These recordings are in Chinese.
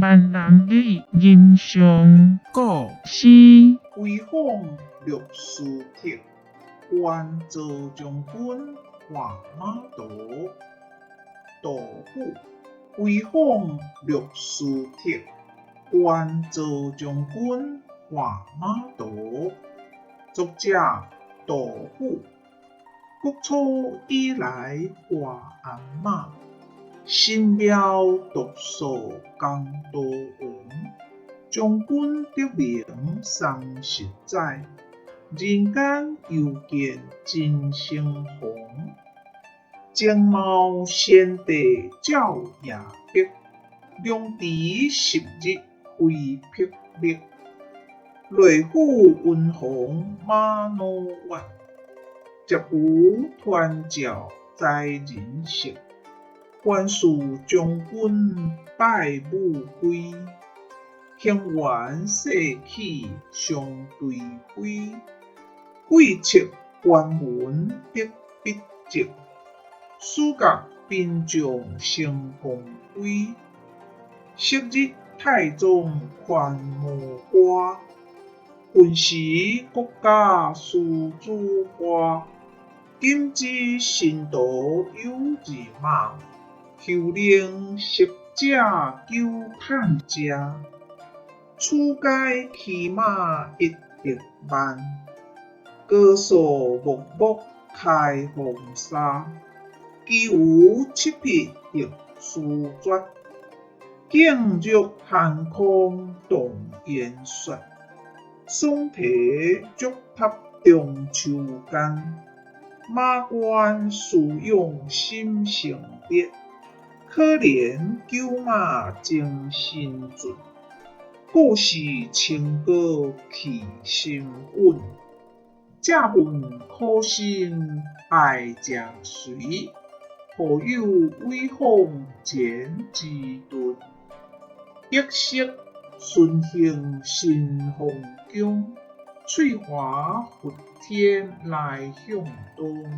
万人的印象。古诗威风绿丝铁，关州将军画马图。杜甫，威风绿丝铁，关州将军画马图。作者杜甫。国初以来画鞍马，神妙独树江都云。将军得名三十载，人间又见真生红。前冒先帝照夜笔，量敌十日挥霹雳。雷虎温鸿马怒怨，接吴湍照在人色。关蜀将军拜武归，兴元世起相对飞。贵戚关文得笔迹，史阁兵将成功归。昔日太宗宽无瓜，今时国家输朱花。今之新徒有二马，后令识者求探家。初阶骑马100万，高速木木开风沙。其无七匹亦书绝，景入寒空动烟雪。双蹄足踏中秋间，马关殊勇心成烈。可怜旧马精神尽，故事清歌气心稳。这份苦心爱将谁？何有威风前之盾？一色顺行新风江，翠华伏天来向东。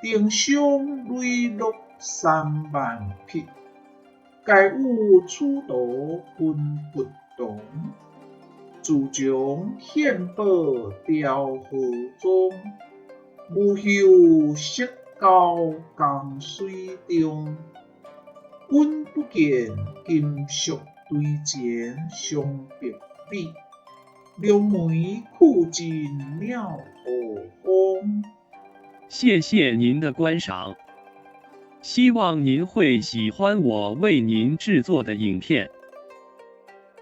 定上泪落3万匹，盖有出途分不同。自将献宝调河中，无后色交江水中。君不见金粟堆前相别美，柳梅苦尽鸟何风。谢谢您的观赏，希望您会喜欢我为您制作的影片，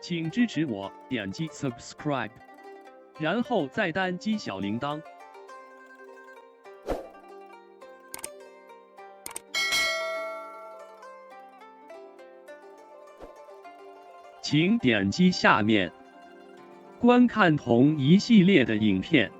请支持我，点击 subscribe， 然后再单击小铃铛。请点击下面观看同一系列的影片。